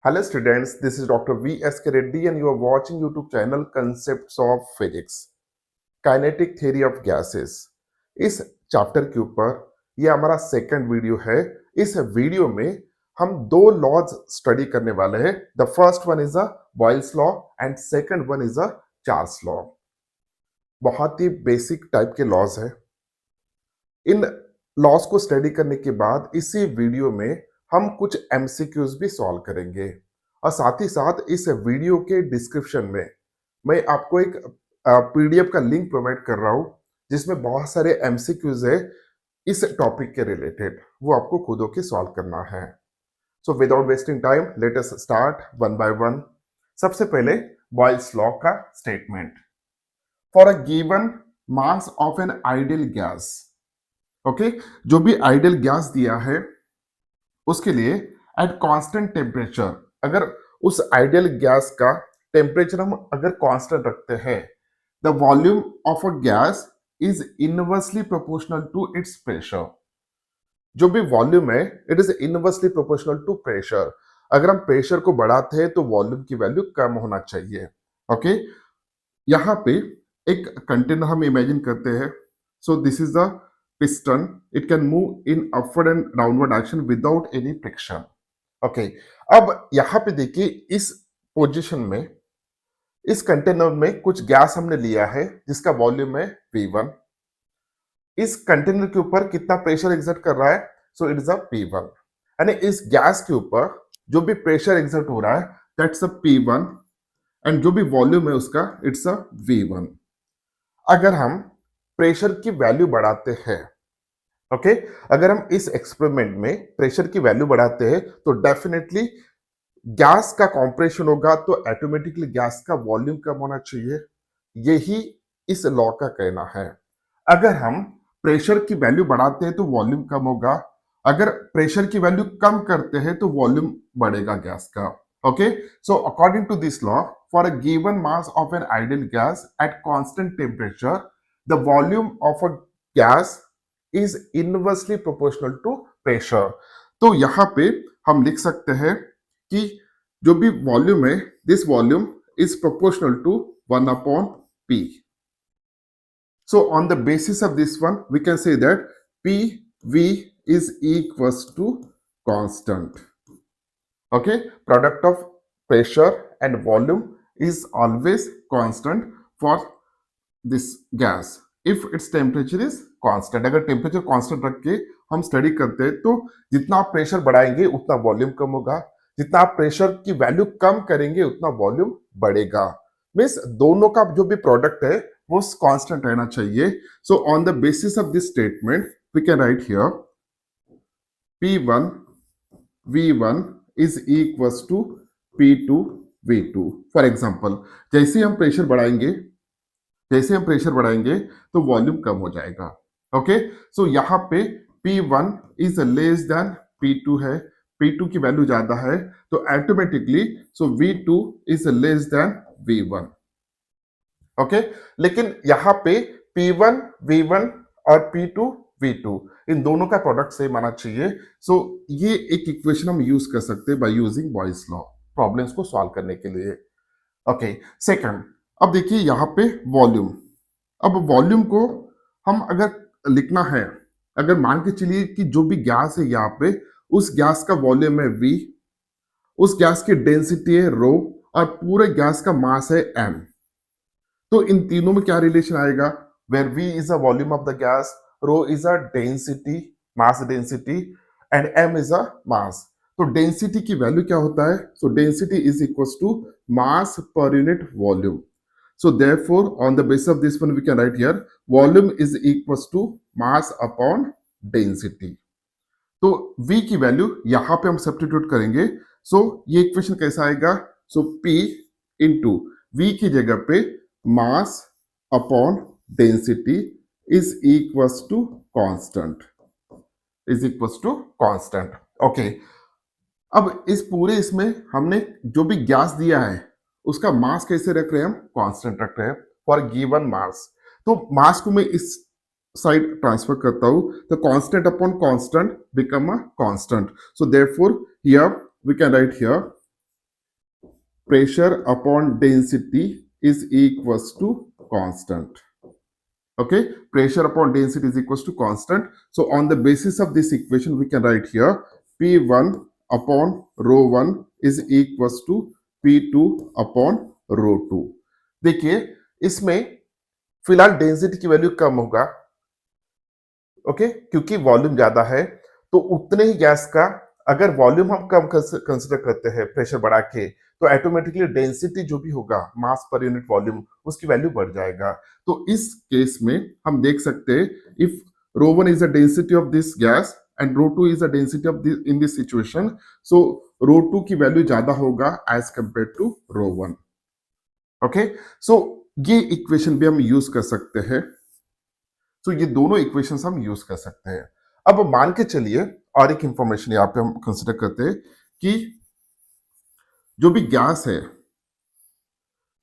Hello students, this is Dr. V.S.K. Reddy and you are watching YouTube channel Concepts of Physics, Kinetic Theory of Gases। इस chapter के ऊपर ये हमारा second video है। इस video में हम दो लॉज स्टडी करने वाले हैं। The first one is a Boyle's law and second one is a Charles law. बहुत ही बेसिक टाइप के लॉज है। इन लॉज को स्टडी करने के बाद इसी वीडियो में हम कुछ एमसीक्यूज भी सॉल्व करेंगे और साथ ही साथ इस वीडियो के डिस्क्रिप्शन में मैं आपको एक पीडीएफ का लिंक प्रोवाइड कर रहा हूं जिसमें बहुत सारे एमसीक्यूज है इस टॉपिक के रिलेटेड, वो आपको खुद होके सॉल्व करना है। So without wasting time let us start one by one. सबसे पहले बॉयल्स लॉ का statement. For a given mass of an ideal gas, okay, जो भी आइडियल गैस दिया है उसके लिए एट कांस्टेंट टेम्परेचर, अगर उस आइडियल गैस का टेम्परेचर हम अगर कांस्टेंट रखते हैं, the volume of a gas is inversely proportional to its pressure. जो भी वॉल्यूम है it is inversely proportional to pressure. अगर हम प्रेशर को बढ़ाते हैं तो वॉल्यूम की वैल्यू कम होना चाहिए। ओके, यहाँ पे एक कंटेनर हम इमेजिन करते हैं। सो this is the piston. It can move in upward and downward direction without any friction. Okay, अब यहां पे देखिए इस पोजीशन में इस कंटेनर में कुछ गैस हमने लिया है जिसका वॉल्यूम है V1। इस कंटेनर के ऊपर कितना प्रेशर एग्जर्ट कर रहा है? So it is a P1। यानी इस गैस के ऊपर जो भी प्रेशर एग्जर्ट हो रहा है दैट्स अ P1 एंड जो भी वॉल्यूम है उसका इट्स अ V1। अगर हम प्रेशर की वैल्यू बढ़ाते हैं, ओके, अगर हम इस एक्सपेरिमेंट में प्रेशर की वैल्यू बढ़ाते हैं तो डेफिनेटली गैस का कॉम्प्रेशन होगा, तो ऑटोमेटिकली गैस का वॉल्यूम कम होना चाहिए। यही इस लॉ का कहना है। अगर हम प्रेशर की वैल्यू बढ़ाते हैं तो वॉल्यूम कम होगा, अगर प्रेशर की वैल्यू कम करते हैं तो वॉल्यूम बढ़ेगा गैस का। Okay, so according to this law, for a given mass of an ideal gas at constant temperature, the volume of a gas is inversely proportional to pressure. तो यहां पे हम लिख सकते हैं कि जो भी वॉल्यूम है this volume is proportional to 1/P। So on the basis of this one we can say that PV is equals to constant. Okay, product of pressure and volume is always constant for this gas if its temperature is constant। अगर temperature constant रख के हम study करते हैं तो जितना आप pressure बढ़ाएंगे उतना वॉल्यूम कम होगा, जितना आप प्रेशर की वैल्यू कम करेंगे उतना वॉल्यूम बढ़ेगा। मीन्स दोनों का जो भी प्रोडक्ट है वो कांस्टेंट रहना चाहिए। So on the basis of this statement we can write here P1 V1 is equals to P2 V2। For example, जैसे हम प्रेशर बढ़ाएंगे तो वॉल्यूम कम हो जाएगा। ओके, सो यहाँ पे P1 is less than P2 है, P2 की वैल्यू ज्यादा है तो automatically so V2 is less than V1। Okay, लेकिन यहाँ पे P1 V1 और P2 V2 इन दोनों का प्रोडक्ट सेम आना चाहिए। सो ये एक इक्वेशन हम यूज कर सकते हैं bye using Boyle's law problems को सॉल्व करने के लिए। ओके, सेकंड, अब देखिए यहाँ पे वॉल्यूम। अब वॉल्यूम को हम अगर लिखना है, अगर मान के चलिए कि जो भी गैस है यहाँ पे उस गैस का वॉल्यूम है V, उस गैस की डेंसिटी है रो और पूरे गैस का मास है M। तो इन तीनों में क्या रिलेशन आएगा? Where V is a volume of the gas, rho is a density, mass density and M is a mass. तो डेंसिटी की वैल्यू क्या होता है? So density is equals to mass per unit volume. So therefore, on the basis of this one, we can write here volume is equals to mass upon density. तो V की value यहां पे हम substitute करेंगे। सो ये equation कैसा आएगा? सो P into V की जगह पे mass upon density is equals to constant, okay. अब इस पूरे इसमें हमने जो भी गैस दिया है उसका मास कैसे रख रहे हैं? हम कांस्टेंट रख रहे हैं फॉर गिवन मास। तो मास को मैं इस साइड ट्रांसफर करता हूं तो constant upon constant become a constant. So therefore here we can write here pressure upon density is equals to constant. Okay, pressure upon density is equals to constant. So on the basis of this equation we can write here P1 upon rho 1 is equals to P2 upon rho 2. देखिए इसमें फिलहाल density की value कम होगा, okay, क्योंकि volume ज्यादा है, तो उतने ही गैस का अगर वॉल्यूम हम कम कंसिडर करते हैं प्रेशर बढ़ा के, तो ऑटोमेटिकली डेंसिटी जो भी होगा मास पर यूनिट वॉल्यूम उसकी वैल्यू बढ़ जाएगा। तो इस केस में हम देख सकते हैं if rho 1 is the density of this gas and rho 2 is the density of this in this situation, so rho 2 की वैल्यू ज्यादा होगा as compare to rho 1। Okay, so ये इक्वेशन भी हम यूज कर सकते हैं। तो ये दोनों इक्वेशंस हम यूज कर सकते हैं। अब मान के चलिए और एक इंफॉर्मेशन यहाँ पे हम कंसिडर करते हैं कि जो भी गैस है,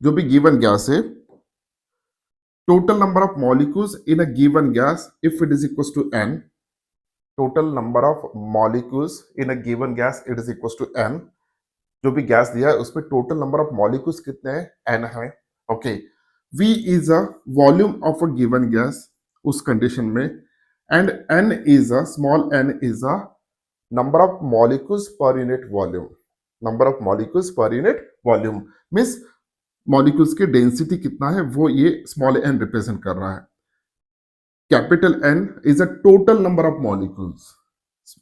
जो भी गिवन गैस है, total number of molecules in a given gas if it is equal to n, total number of molecules in a given gas it is equal to n, जो भी गैस दिया है उसमें total number of molecules कितने हैं, n है। Okay, v is a volume of a given gas उस condition में, and n is a small n is a number of molecules per unit volume, number of molecules per unit volume means molecules की density कितना है वो ये small n represent कर रहा है। Capital N is a total number of molecules,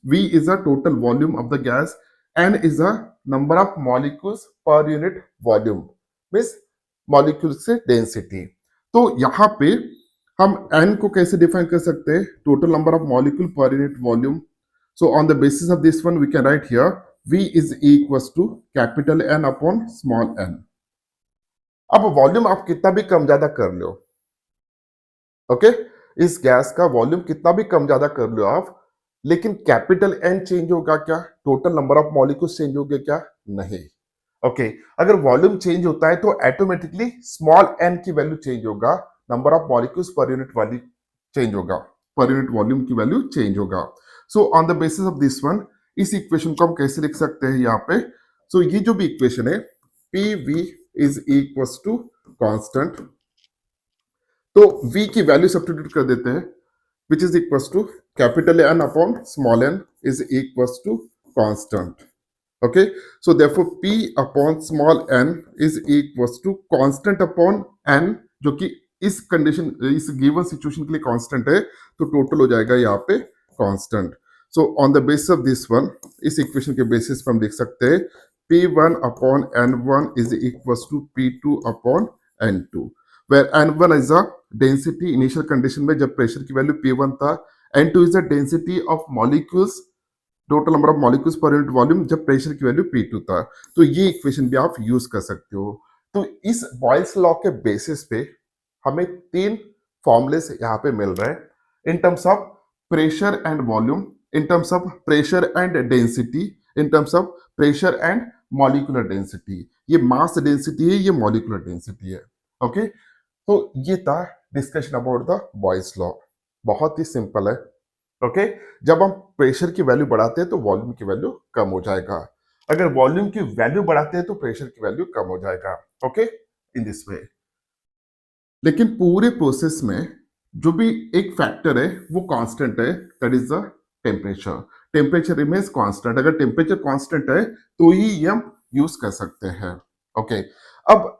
V is a total volume of the gas, N is a number of molecules per unit volume means molecules से density. तो यहाँ पे हम N को कैसे डिफाइन कर सकते हैं, total number of molecule per unit volume. So on the basis of this one we can write here V is equals to capital N upon small n। अब वॉल्यूम आप कितना भी कम ज्यादा कर लो, ओके, इस गैस का वॉल्यूम कितना भी कम ज्यादा कर लो आप, लेकिन कैपिटल एन चेंज होगा क्या, total number of molecules change होंगे क्या, नहीं। ओके, अगर वॉल्यूम चेंज होता है तो ऑटोमेटिकली स्मॉल एन की वैल्यू चेंज होगा, number of molecules per unit value change होगा, पर यूनिट वॉल्यूम की वैल्यू चेंज होगा। सो on the basis of this one इस इक्वेशन को हम कैसे लिख सकते हैं यहाँ पे, सो ये जो भी इक्वेशन है P V is equals to constant, तो v की वैल्यू सब्स्टिट्यूट कर देते हैं which is equals to capital N upon small n is equals to constant. Okay, so therefore p upon small n is equals to constant upon n, जो कि इस condition इस given situation के लिए constant है, तो टोटल हो जाएगा यहाँ पे constant. So on the basis of this one इस इक्वेशन के बेसिस पर हम लिख सकते हैं p1 upon n1 is equals to p2 upon n2, where n1 is a density initial condition में जब प्रेशर की वैल्यू P1 था, n2 is the density of molecules, total number of molecules per unit volume जब pressure की value P2 था। तो ये equation भी आप यूज कर सकते हो। तो इस बॉयल्स लॉ के बेसिस पे हमें तीन फॉर्मुलेस यहाँ पे मिल रहे हैं in terms of pressure and volume, in terms of pressure and density, in terms of pressure and molecular density. ये मास डेंसिटी है, ये मॉलिकुलर डेंसिटी है। ओके, तो ये था discussion about the Boyle's law, बहुत ही सिंपल है। ओके, जब हम प्रेशर की वैल्यू बढ़ाते हैं तो वॉल्यूम की वैल्यू कम हो जाएगा, अगर वॉल्यूम की वैल्यू बढ़ाते हैं तो प्रेशर की वैल्यू कम हो जाएगा। Okay, in this way. लेकिन पूरे प्रोसेस में जो भी एक फैक्टर है वो कांस्टेंट है, that is the temperature. Temperature remains constant, अगर टेम्परेचर कांस्टेंट है तो ही हम यूज कर सकते हैं। ओके, अब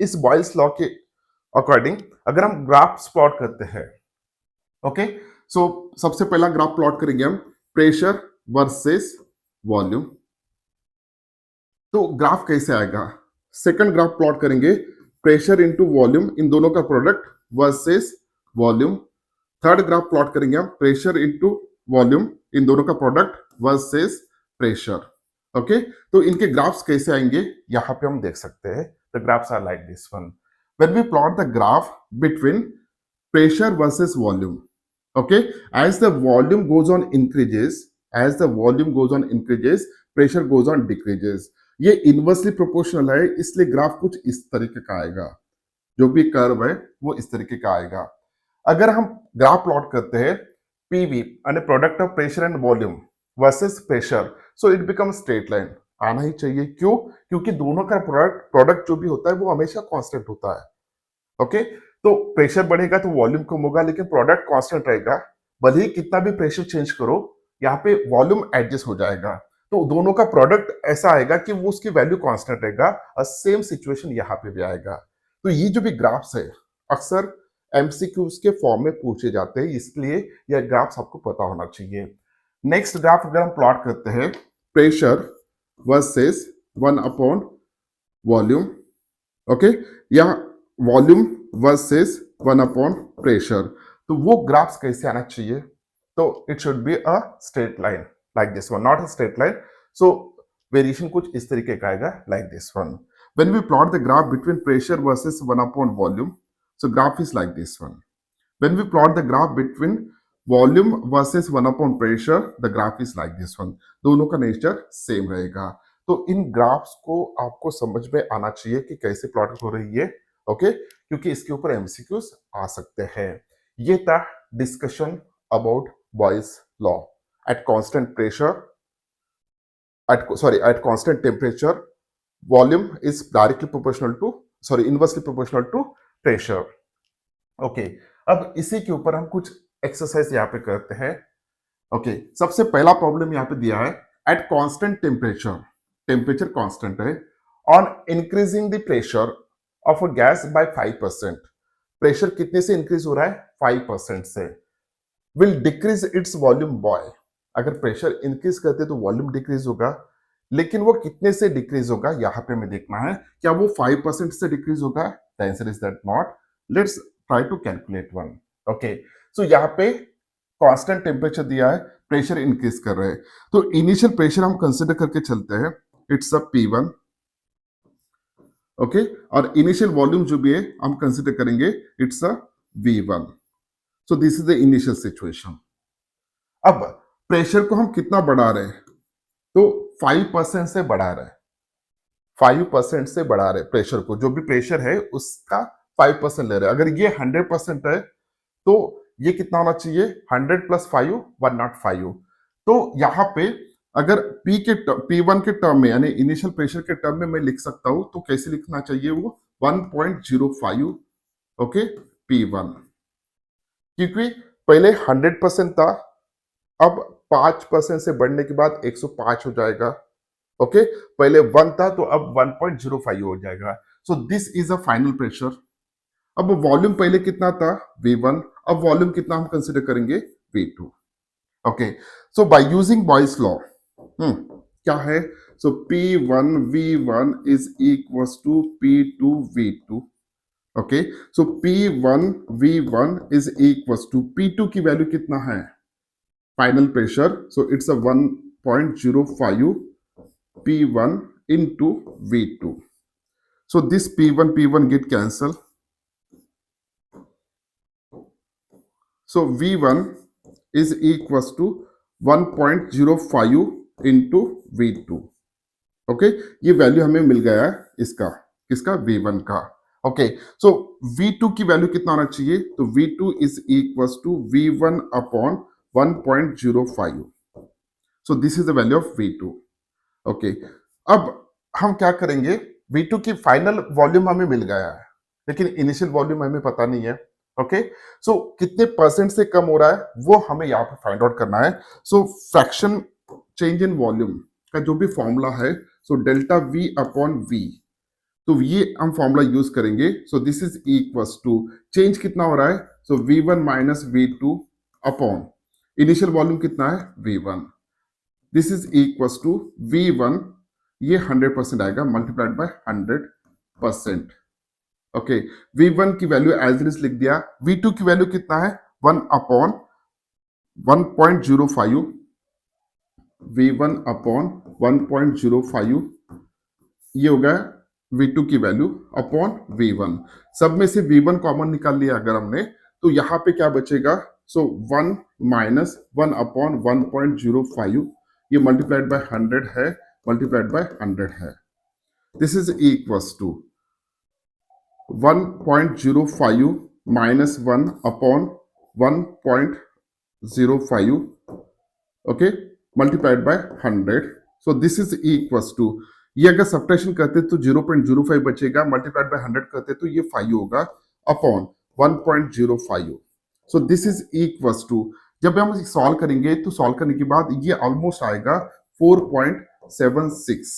इस बॉयल्स लॉ के अकॉर्डिंग अगर हम ग्राफ प्लॉट करते हैं, ओके, सो सबसे पहला ग्राफ प्लॉट करेंगे हम प्रेशर वर्सेस वॉल्यूम। तो ग्राफ कैसे आएगा, सेकंड ग्राफ प्लॉट करेंगे प्रेशर इनटू वॉल्यूम, इन दोनों का product versus volume. Third graph plot करेंगे हम प्रेशर इनटू वॉल्यूम, इन दोनों का प्रोडक्ट वर्सेस प्रेशर। ओके, तो इनके ग्राफ्स कैसे आएंगे यहां पे हम देख सकते हैं। The graphs are like this one, when we plot the graph between pressure versus volume, okay, as the volume goes on increases, as the volume goes on increases, pressure goes on decreases। ये inversely proportional है, इसलिए graph कुछ इस तरीके का आएगा, जो भी कर्व है वो इस तरीके का आएगा। अगर हम ग्राफ प्लॉट करते हैं पीवी यानी product of pressure and volume versus pressure, so it become straight line. आना ही चाहिए। क्यों? क्योंकि दोनों का प्रोडक्ट जो भी होता है वो हमेशा कांस्टेंट होता है। ओके, तो प्रेशर बढ़ेगा तो वॉल्यूम कम होगा, लेकिन प्रोडक्ट कांस्टेंट रहेगा। भले ही कितना भी प्रेशर चेंज करो, यहाँ पे वॉल्यूम एडजस्ट हो जाएगा, तो दोनों का प्रोडक्ट ऐसा आएगा कि वो उसकी वैल्यू कांस्टेंट रहेगा। और सेम सिचुएशन यहाँ पे भी आएगा। तो ये जो भी ग्राफ्स है अक्सर एमसीक्यूज के फॉर्म में पूछे जाते हैं, इसलिए यह ग्राफ्स आपको पता होना चाहिए। नेक्स्ट ग्राफ अगर हम प्लॉट करते हैं, pressure versus 1 upon volume, okay, या वॉल्यूम वर्सेस 1 अपॉन प्रेशर, तो वो ग्राफ्स कैसे आना चाहिए? तो it should be a straight line like this one, not a straight line. So variation कुछ इस तरीके का आएगा like this one. When we plot the graph between pressure versus 1 upon volume, so graph is like this one. When we plot the graph between volume versus 1 upon pressure, the graph is like this one. दोनों का nature same रहेगा। तो इन graphs को आपको समझ में आना चाहिए कि कैसे प्लॉट हो रही है, ओके, क्योंकि इसके ऊपर एमसीक्यूज आ सकते हैं। ये था discussion about boys law. At constant pressure, at constant temperature, volume is directly proportional to, inversely proportional to pressure। Okay, अब इसी के ऊपर हम कुछ एक्सरसाइज यहाँ पे करते हैं। ओके, सबसे पहला प्रॉब्लम यहाँ पे दिया है, at constant temperature, temperature constant है, on increasing the pressure of a gas by 5%, pressure कितने से इंक्रीज हो रहा है? 5% से, will decrease its volume by, अगर प्रेशर इंक्रीज करते तो वॉल्यूम डिक्रीज होगा, लेकिन वो कितने से डिक्रीज होगा यहाँ पे हमें देखना है। क्या वो 5% से डिक्रीज होगा? The answer is that not. Let's try to calculate one. Okay, so यहाँ पे कांस्टेंट टेम्परेचर दिया है, प्रेशर इंक्रीज कर रहे हैं, तो इनिशियल प्रेशर हम कंसिडर करके चलते हैं, इट्स अ P1, ओके, और इनिशियल वॉल्यूम जो भी है हम कंसिडर करेंगे, it's a V1। So this is the initial situation. अब प्रेशर को हम कितना बढ़ा रहे हैं? तो 5% से बढ़ा रहे हैं, 5% से बढ़ा रहे प्रेशर को, जो भी प्रेशर है उसका 5% ले रहे हैं। अगर ये 100% है तो ये कितना होना चाहिए? 100 प्लस 5, 105। तो यहाँ पे अगर P1 के टर्म में, यानी इनिशियल प्रेशर के टर्म में मैं लिख सकता हूं, तो कैसे लिखना चाहिए वो? 1.05, ओके, P1, क्योंकि पहले 100% था, अब 5% से बढ़ने के बाद 105 हो जाएगा। ओके, पहले 1 था तो अब 1.05 हो जाएगा। सो this is a final pressure. अब वॉल्यूम पहले कितना था? V1, अब वॉल्यूम कितना हम कंसिडर करेंगे? V2। Okay, so by using Boyle's law, क्या है? So P1 V1 is equals to P2 V2। Okay, so P1 V1 is equals to P2 की वैल्यू कितना है? Final pressure, so it's a 1.05 P1 into V2. So this P1 get cancelled. So V1 is equals to 1.05 into V2. Okay, ये value हमें मिल गया है इसका, किसका? V1 का। ओके, सो V2 की वैल्यू कितना होना चाहिए? तो V2 is equals to V1 upon 1.05। So this is the value of V2। Okay, अब हम क्या करेंगे? V2 की फाइनल वॉल्यूम हमें मिल गया है, लेकिन इनिशियल वॉल्यूम हमें पता नहीं है। ओके, सो कितने परसेंट से कम हो रहा है वो हमें यहाँ पे फाइंड आउट करना है। So fraction change in volume का जो भी फॉर्मूला है, so delta V upon V, तो ये हम फॉर्मूला यूज करेंगे। So this is equals to, change कितना हो रहा है? So V1 minus V2 upon initial volume कितना है? V1। This is equals to V1, ये 100% आएगा, मल्टीप्लाइड बाय 100%। ओके, V1 की वैल्यू एज इट इज लिख दिया। V2 की वैल्यू कितना है? 1 अपॉन 1.05, V1 अपॉन 1.05, ये हो गया V2 की वैल्यू अपॉन V1। सब में से V1 कॉमन निकाल लिया अगर हमने, तो यहाँ पे क्या बचेगा? सो 1 माइनस 1 अपॉन 1.05, ये मल्टीप्लाइड बाय 100 है, मल्टीप्लाइड बाय 100 है। This is equals to 1.05 minus 1 upon 1.05, okay, multiplied by 100। So this is equals to, ये अगर सब्ट्रैक्शन करते तो 0.05 बचेगा, मल्टीप्लाइड बाय 100 करते तो ये 5 होगा upon 1.05. So this is equals to, जब हम सॉल्व करेंगे तो सॉल्व करने के बाद ये ऑलमोस्ट आएगा 4.76.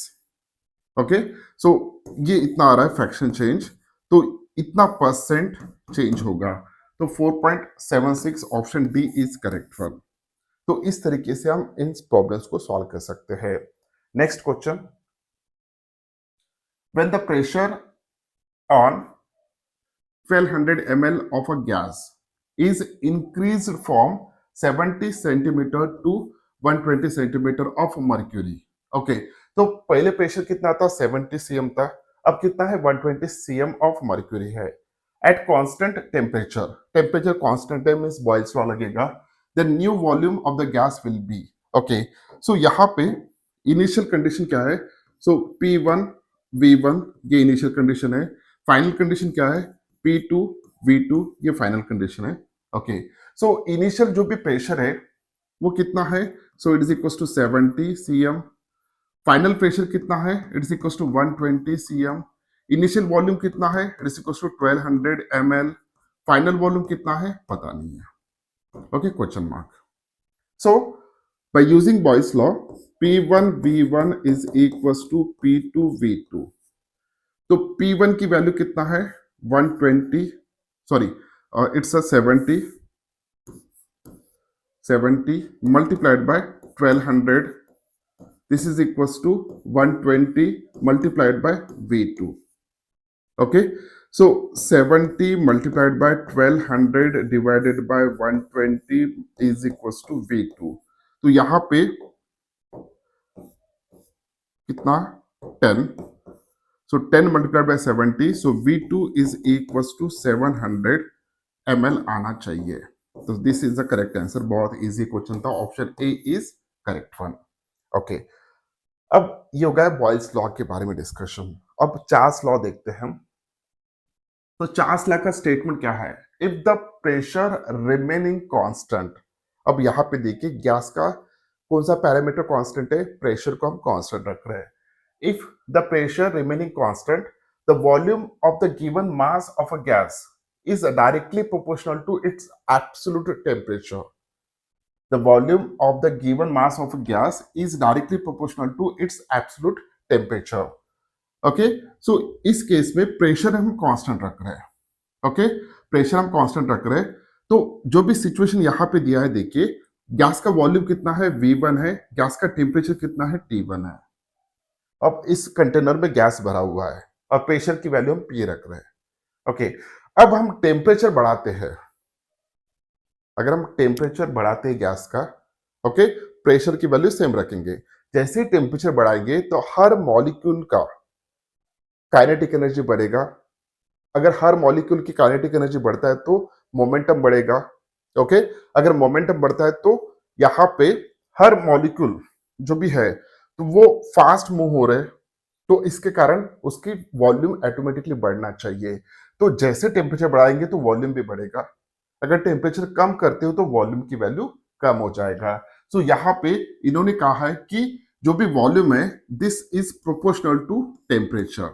ओके, सो ये इतना आ रहा है फ्रैक्शन चेंज, तो इतना परसेंट चेंज होगा, तो 4.76 option D is correct one. तो इस तरीके से हम इन प्रॉब्लम्स को सॉल्व कर सकते हैं. Next question, when the pressure on 1200 ml of a gas is increased from 70 centimeter to 120 centimeter of mercury. Okay, तो पहले प्रेशर कितना था, 70 cm था, अब कितना है, 120 cm ऑफ मर्क्यूरी है at constant temperature. Temperature constant है मींस बॉयल्स लॉ लगेगा. The new volume of the gas will be, okay, so यहाँ पे इनिशियल कंडीशन क्या है, सो P1 V1 ये इनिशियल कंडीशन है. फाइनल कंडीशन क्या है, P2 V2 ये फाइनल कंडीशन है. ओके, सो इनिशियल जो भी प्रेशर है वो कितना है, so it is equal to 70 cm. Final pressure कितना है, it is equal to 120 cm. Initial volume कितना है, it is equal to 1200 ml. Final volume कितना है पता नहीं है. Okay, question mark. So by using Boyle's law, P1 V1 is equal to P2 V2. तो P1 की वैल्यू कितना है, 120, sorry it's a 70 multiplied by 1200, this is equals to 120 multiplied by V2. Okay, so 70 multiplied by 1200 divided by 120 is equals to V2. तो यहाँ पे कितना, 10. So 10 multiplied by 70, so V2 is equals to 700 ml आना चाहिए. तो this is the correct answer. बहुत easy question था, option A is correct one. Okay, अब ये हो गया बॉयल्स लॉ के बारे में डिस्कशन. अब चार्ल्स लॉ देखते हैं हम. तो चार्ल्स लॉ का स्टेटमेंट क्या है, if the pressure remaining constant. अब यहाँ पे देखिए गैस का कौन सा पैरामीटर कांस्टेंट है, प्रेशर को हम कांस्टेंट रख रहे हैं. If the pressure remaining constant, the volume of the given mass of a gas is directly proportional to its absolute temperature. The volume of the given mass of a gas is directly proportional to its absolute temperature. Okay, so इस case में pressure हम constant रख रहे हैं. Okay, pressure हम constant रख रहे हैं. तो जो भी सिचुएशन यहाँ पे दिया है, देखिए गैस का वॉल्यूम कितना है, V1 है, गैस का टेम्परेचर कितना है, T1 है. अब इस कंटेनर में गैस भरा हुआ है और प्रेशर की वैल्यू हम P रख रहे हैं. ओके, अब हम टेम्परेचर बढ़ाते हैं. अगर हम टेम्परेचर बढ़ाते हैं गैस का, ओके, प्रेशर की वैल्यू सेम रखेंगे. जैसे ही टेम्परेचर बढ़ाएंगे तो हर मॉलिक्यूल का काइनेटिक एनर्जी बढ़ेगा. अगर हर मॉलिक्यूल की काइनेटिक एनर्जी बढ़ता है तो मोमेंटम बढ़ेगा. ओके, अगर मोमेंटम बढ़ता है तो यहाँ पे हर मॉलिक्यूल जो भी है तो वो फास्ट मूव हो रहे हैं, तो इसके कारण उसकी वॉल्यूम ऑटोमेटिकली बढ़ना चाहिए. तो जैसे टेम्परेचर बढ़ाएंगे तो वॉल्यूम भी बढ़ेगा. अगर टेम्परेचर कम करते हो तो वॉल्यूम की वैल्यू कम हो जाएगा. सो यहाँ पे इन्होंने कहा है कि जो भी वॉल्यूम है, this is proportional to temperature.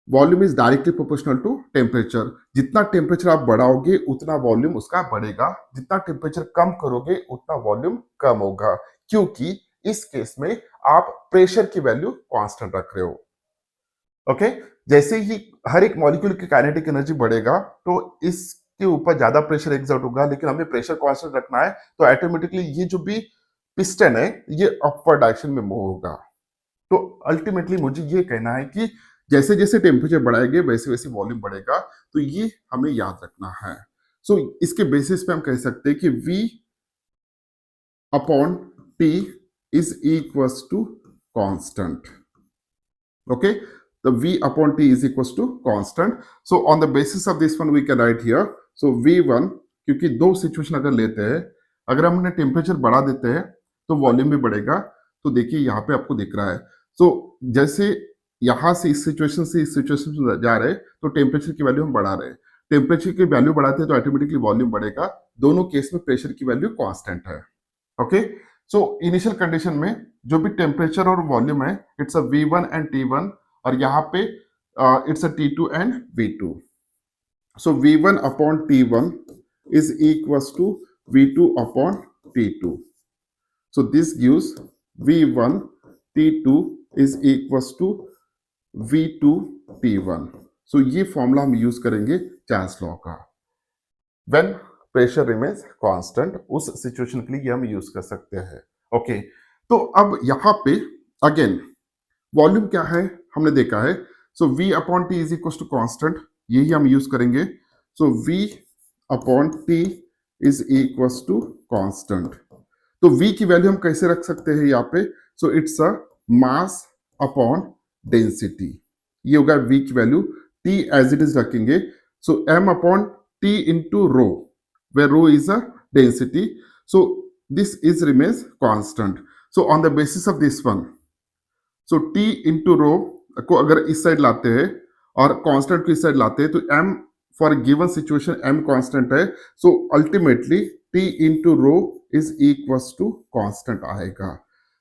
Volume is directly proportional to temperature. जितना टेम्परेचर आप बढ़ाओगे उतना वॉल्यूम उसका बढ़ेगा, जितना टेम्परेचर कम करोगे उतना वॉल्यूम कम होगा, क्योंकि इस केस में आप प्रेशर की वैल्यू कांस्टेंट रख रहे हो. ओके, जैसे ही हर एक मॉलिक्यूल की काइनेटिक एनर्जी बढ़ेगा तो इसके ऊपर ज्यादा प्रेशर एक्सर्ट होगा, लेकिन हमें प्रेशर कांस्टेंट रखना है तो ऑटोमेटिकली ये जो भी पिस्टन है ये अपवर्ड डायरेक्शन में मूव होगा. तो अल्टीमेटली मुझे ये कहना है कि जैसे जैसे टेम्परेचर बढ़ाएंगे वैसे वैसे वॉल्यूम बढ़ेगा, तो ये हमें याद रखना है. सो इसके बेसिस पे हम कह सकते हैं कि V upon T is equals to constant. Okay, the V upon T is equals to constant. So on the basis of this one we can write here. So V1, क्योंकि दो सिचुएशन अगर लेते हैं, अगर हमने टेम्परेचर बढ़ा देते हैं तो वॉल्यूम भी बढ़ेगा. तो देखिए यहाँ पे आपको दिख रहा है. सो जैसे यहाँ से इस सिचुएशन से इस सिचुएशन में जा रहे हैं तो टेम्परेचर की वैल्यू हम बढ़ा रहे हैं. टेम्परेचर की वैल्यू बढ़ाते हैं तो ऑटोमेटिकली वॉल्यूम बढ़ेगा. दोनों केस में प्रेशर की वैल्यू कांस्टेंट है. ओके, सो इनिशियल कंडीशन में जो भी टेम्परेचर और वॉल्यूम है it's a V1 and T1 और यहाँ पे it's a T2 and V2. So V1 upon T1 is equals to V2 upon T2. So this gives V1 T2 is equals to V2 T1. So ये formula हम use करेंगे Charles law का. When pressure remains constant, उस situation के लिए ये हम use कर सकते हैं. ओके तो अब यहाँ पे अगेन वॉल्यूम क्या है हमने देखा है. So V upon T is equal to constant, यही हम यूज करेंगे. So V upon T is equal to constant. तो V की वैल्यू हम कैसे रख सकते हैं यहाँ पे. So it's a mass upon density. ये होगा V की value. T as it is रखेंगे. So M upon T into rho, where rho is a density. So this is remains constant. So on the basis of this one, so T into rho को अगर इस side लाते हैं और constant को इस side लाते हैं तो M for given situation M constant है. So ultimately T into rho is equals to constant आएगा.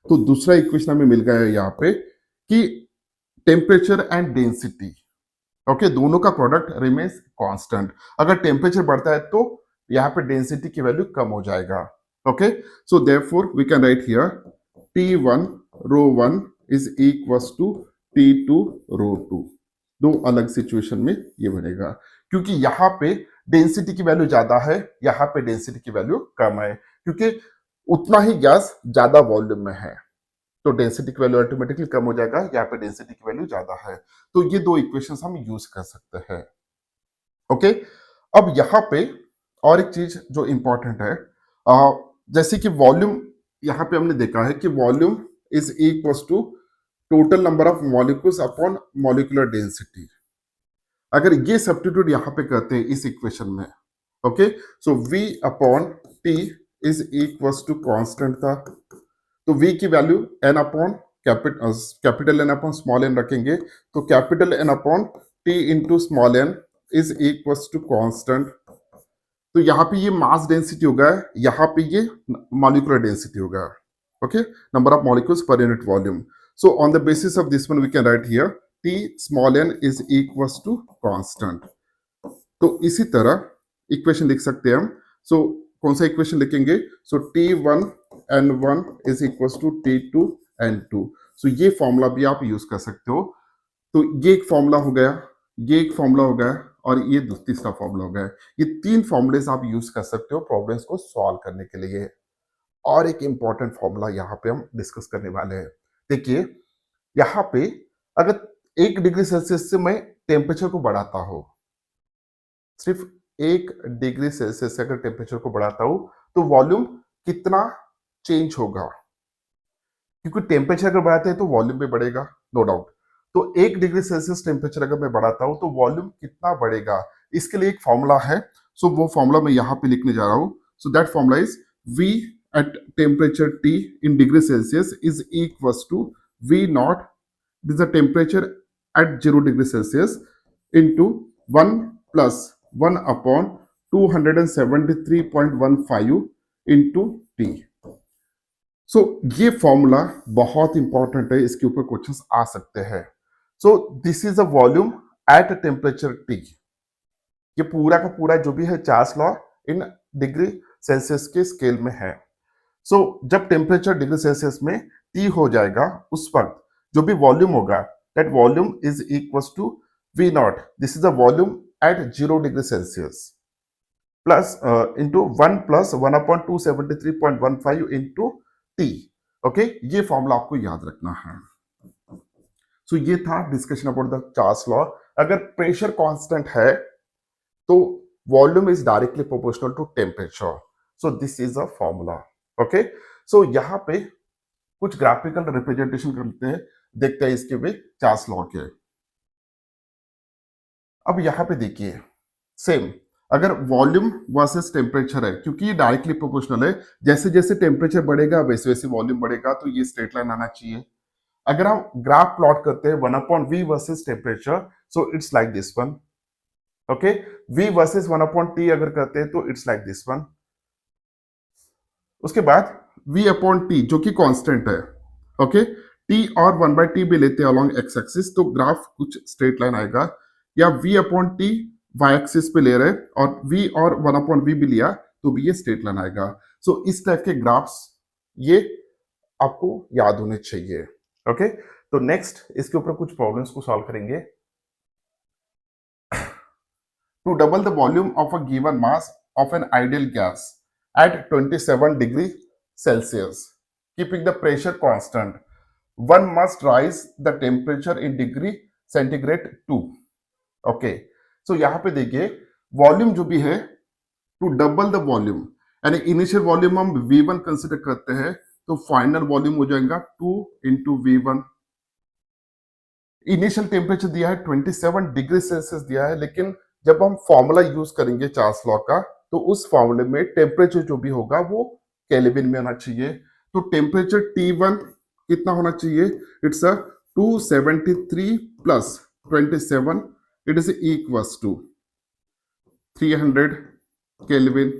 तो दूसरा इक्वेशन हमें मिल गया है यहाँ पे कि टेम्परेचर एंड डेंसिटी ओके दोनों का प्रोडक्ट रिमेन्स कांस्टेंट. अगर टेम्परेचर बढ़ता है तो यहाँ पे डेंसिटी की वैल्यू कम हो जाएगा. Okay so therefore we can write here T1 rho 1 is equals to T2 rho 2. दो अलग सिचुएशन में ये बनेगा क्योंकि यहाँ पे डेंसिटी की वैल्यू ज्यादा है, यहाँ पे डेंसिटी की वैल्यू कम है क्योंकि उतना ही गैस ज्यादा वॉल्यूम में है तो डेंसिटी की वैल्यू ऑटोमेटिकली कम हो जाएगा. यहाँ पे डेंसिटी की वैल्यू ज्यादा है. तो ये दो इक्वेशंस हम यूज कर सकते हैं. ओके अब यहाँ पे और एक चीज जो इंपॉर्टेंट है जैसे कि वॉल्यूम यहाँ पे हमने देखा है कि volume is equals to total number of molecules upon molecular density. अगर ये सब्स्टिट्यूट यहाँ पे करते हैं इस इक्वेशन में okay so V upon T is equals to constant था तो V की value n upon capital N upon small n रखेंगे तो capital N upon T into small n is equals to constant. तो यहाँ पे ये मास डेंसिटी होगा, यहाँ पे ये मॉलिक्यूलर डेंसिटी होगा. Okay number of molecules per unit volume. So on the basis of this one we can write here T small n is equals to constant. तो इसी तरह इक्वेशन लिख सकते हैं हम. सो कौन सा इक्वेशन लिखेंगे. So T1 N1 is equals to T2 N2. So ये फॉर्मूला भी आप यूज कर सकते हो. तो ये एक फॉर्मूला हो गया, ये एक फॉर्मूला हो गया और ये तीसरा फॉर्मूला हो गया. ये तीन फॉर्मूलेस आप यूज कर सकते हो प्रॉब्लम्स को सॉल्व करने के लिए. और एक इंपॉर्टेंट फॉर्मूला यहाँ पे हम डिस्कस करने वाले हैं. देखिए यहाँ पे अगर 1 डिग्री सेल्सियस से मैं टेम्परेचर को बढ़ाता हूं, सिर्फ 1 डिग्री सेल्सियस से अगर टेम्परेचर को बढ़ाता हूं तो वॉल्यूम कितना चेंज होगा. क्योंकि टेम्परेचर अगर बढ़ाते हैं तो वॉल्यूम भी बढ़ेगा नो डाउट. तो 1 डिग्री सेल्सियस टेम्परेचर अगर मैं बढ़ाता हूं तो वॉल्यूम कितना बढ़ेगा. इसके लिए एक फॉर्मूला है. सो वो फॉर्मूला मैं यहाँ पे लिखने जा रहा हूं. So that formula is V at temperature T in degree Celsius is equals to V naught, this is the temperature at 0 degree Celsius, into 1 plus 1 upon 273.15 into T. सो ये फॉर्मूला बहुत इंपॉर्टेंट है, इसके ऊपर क्वेश्चंस आ सकते हैं. सो this is a volume at temperature T. ये पूरा का पूरा जो भी है Charles law in degree Celsius के स्केल में है. सो जब टेम्परेचर डिग्री सेल्सियस में T हो जाएगा उस वक्त जो भी वॉल्यूम होगा that volume is equals to V naught. This is a volume at 0 degree Celsius plus into 1 plus 1 upon 273.15 into T. Okay ये फॉर्मूला आपको याद रखना है. सो ये था discussion about the Charles law. अगर प्रेशर कांस्टेंट है तो volume is directly proportional to temperature. So this is a formula. Okay so यहाँ पे कुछ ग्राफिकल रिप्रेजेंटेशन करते हैं, देखते हैं इसके वे चार्ल्स लॉ के. अब यहाँ पे देखिए सेम अगर वॉल्यूम वर्सेस टेम्परेचर है क्योंकि ये डायरेक्टली प्रोपोर्शनल है, जैसे जैसे टेम्परेचर बढ़ेगा वैसे वैसे वॉल्यूम बढ़ेगा तो ये स्ट्रेट लाइन आना चाहिए. अगर हम ग्राफ प्लॉट करते हैं 1 upon V versus temperature so it's like this one. Okay V versus 1 upon T अगर करते हैं तो इट्स लाइक दिस वन. उसके बाद v अपॉन टी जो कि कांस्टेंट है, ओके, टी और 1/t भी लेते हैं अलॉन्ग एक्स एक्सिस तो ग्राफ कुछ स्ट्रेट लाइन आएगा, या v upon T Y axis पे ले रहे और v और 1/v भी लिया तो भी ये स्ट्रेट लाइन आएगा। सो इस टाइप के ग्राफ्स ये आपको याद होने चाहिए, ओके। तो नेक्स्ट इसके ऊपर कुछ प्रॉब्लम्स को सॉल्व करेंगे। To double the volume of a given mass of an ideal gas at 27 degree Celsius, keeping the pressure constant, one must rise the temperature in degree centigrade 2. Okay, सो यहां पे देखिए volume जो भी है to double the volume, यानी initial volume हम V1 consider करते हैं तो फाइनल वॉल्यूम हो जाएगा 2 इंटू V1। इनिशियल टेम्परेचर दिया है 27 डिग्री सेल्सियस दिया है, लेकिन जब हम फॉर्मूला यूज करेंगे चार्ल्स लॉ का तो उस फॉर्मूले में टेम्परेचर जो भी होगा वो केल्विन में होना चाहिए। तो टेम्परेचर T1 कितना होना चाहिए? It's a 273 plus 27, it is equals to 300 Kelvin,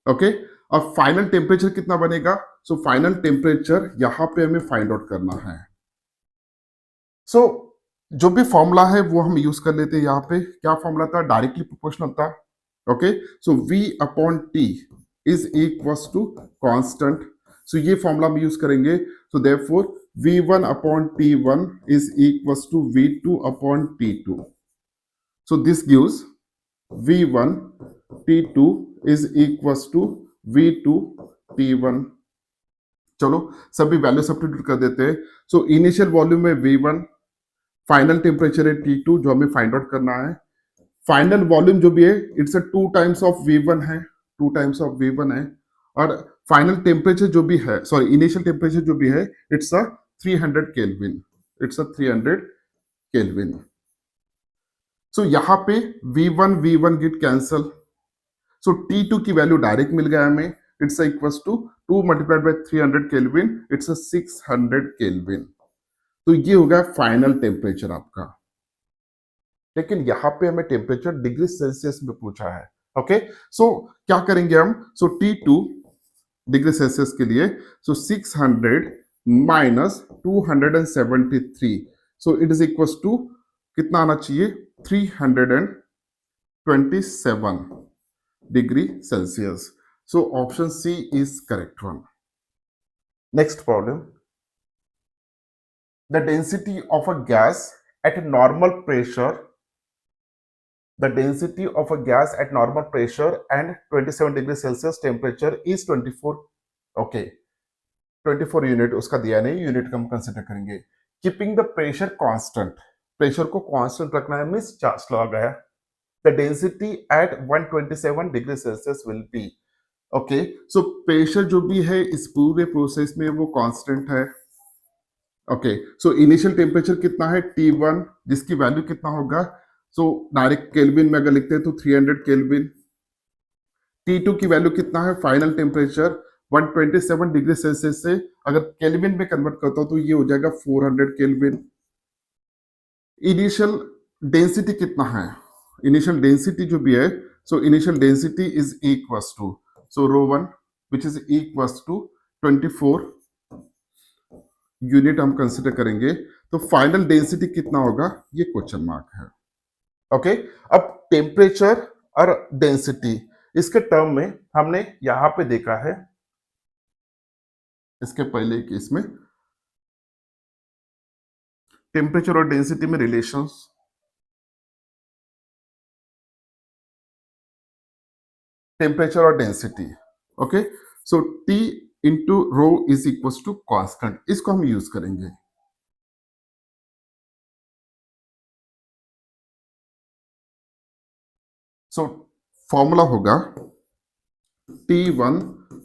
okay. अब फाइनल टेम्परेचर कितना बनेगा? सो फाइनल टेम्परेचर यहां पे हमें फाइंड आउट करना है। सो जो भी फॉर्मूला है वो हम यूज कर लेते हैं। यहाँ पे क्या फॉर्मूला था? डायरेक्टली प्रोपोर्शनल था, okay. So V upon T is equals to constant, so ये फॉर्मूला हम यूज करेंगे। So therefore V1 upon T1 is equals to V2 upon T2, so this gives V1 T2 is equals to V2 T1। चलो सभी value substitute कर देते हैं। So initial volume में V1, final temperature है T2 जो हमें फाइंड आउट करना है। फाइनल वॉल्यूम जो भी है it's a 2 times of V1 है, 2 टाइम्स ऑफ V1 है। और फाइनल टेम्परेचर जो भी है, सॉरी इनिशियल टेम्परेचर जो भी है it's a 300 Kelvin, it's a 300 Kelvin. So यहाँ पे V1 गेट कैंसल, सो T2 की वैल्यू डायरेक्ट मिल गया हमें, it's equals to 2 multiplied by 300 Kelvin, it's a 600 Kelvin. तो ये हो गया फाइनल टेम्परेचर आपका, लेकिन यहां पे हमें टेम्परेचर डिग्री सेल्सियस में पूछा है, ओके। सो क्या करेंगे हम? सो T2 डिग्री सेल्सियस के लिए, so 600 minus 273, so it is equal to कितना आना चाहिए? 327 degree Celsius. So option C is correct one. Next problem, the density of a gas at normal pressure, the density of a gas at normal pressure and 27 degree Celsius temperature is 24, okay, 24 unit उसका दिया नहीं, unit का हम consider करेंगे। Keeping the pressure constant, pressure को constant रखना है, means charge लगा गया। The density at 127 degree Celsius will be, okay. So pressure जो भी है इस पूरे प्रोसेस में वो कांस्टेंट है, ओके। सो इनिशियल टेम्परेचर कितना है? T1 जिसकी वैल्यू कितना होगा? सो डायरेक्ट केल्विन में अगर लिखते हैं तो 300 केल्विन। T2 की वैल्यू कितना है? फाइनल टेम्परेचर 127 डिग्री सेल्सियस से अगर केल्विन में कन्वर्ट करता हूं तो ये हो जाएगा 400 केल्विन। इनिशियल डेंसिटी कितना है? इनिशियल डेंसिटी जो भी है, so initial density is equals to, so ρ1 which is equals to 24 unit हम कंसिडर करेंगे। तो फाइनल डेंसिटी कितना होगा ये क्वेश्चन मार्क है, ओके। अब टेम्परेचर और डेंसिटी इसके टर्म में हमने यहां पे देखा है, इसके पहले केस में टेम्परेचर और डेंसिटी में रिलेशंस, टेम्परेचर और density, okay. So T into rho is equal to constant, इसको हम यूज करेंगे। सो फॉर्मूला होगा T1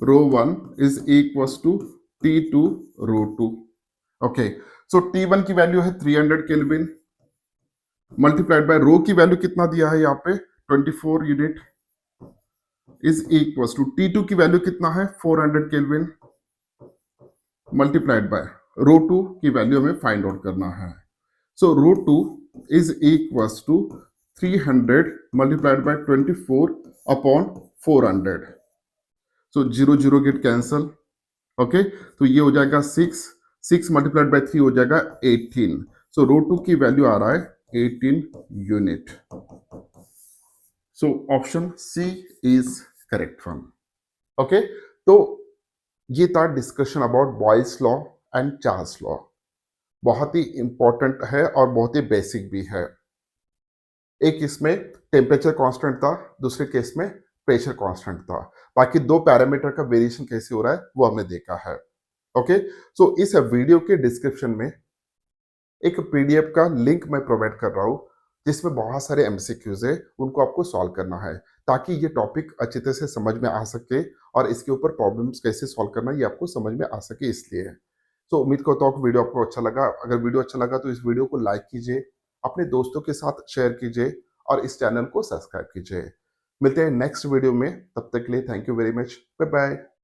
ρ1 is equal to T2 ρ2, okay. So T1 की वैल्यू है 300 केल्विन मल्टीप्लाइड बाय रो की वैल्यू कितना दिया है यहाँ पे 24 unit is equal to T2 की वैल्यू कितना है 400 केल्विन मल्टीप्लाइड बाय ρ2 की वैल्यू हमें फाइंड आउट करना है। So ρ2 is equal to 300 multiplied by 24 upon 400, so 0 0 get cancel, okay, तो ये हो जाएगा 6 मल्टीप्लाइड बाय 3 हो जाएगा 18। सो रो 2 की वैल्यू आ रहा है 18 unit. So option C is correct one. Okay, तो ये था discussion about Boyle's law and Charles law. बहुत ही इंपॉर्टेंट है और बहुत ही बेसिक भी है। एक इसमें टेम्परेचर कांस्टेंट था, दूसरे केस में प्रेशर कांस्टेंट था। बाकी दो पैरामीटर का वेरिएशन कैसे हो रहा है वो हमने देखा है। ओके, सो इस वीडियो के डिस्क्रिप्शन में एक पीडीएफ का लिंक मैं प्रोवाइड कर रहा हूँ, जिसमें बहुत सारे एमसीक्यूज है, उनको आपको सॉल्व करना है ताकि ये टॉपिक अच्छी तरह से समझ में आ सके और इसके ऊपर प्रॉब्लम्स कैसे सॉल्व करना ये आपको समझ में आ सके इसलिए। सो उम्मीद करता हूँ कि वीडियो आपको अच्छा लगा। अगर वीडियो अच्छा लगा तो इस वीडियो को लाइक कीजिए, अपने दोस्तों के साथ शेयर कीजिए और इस चैनल को सब्सक्राइब कीजिए। मिलते हैं नेक्स्ट वीडियो में, तब तक के लिए thank you very much, bye bye.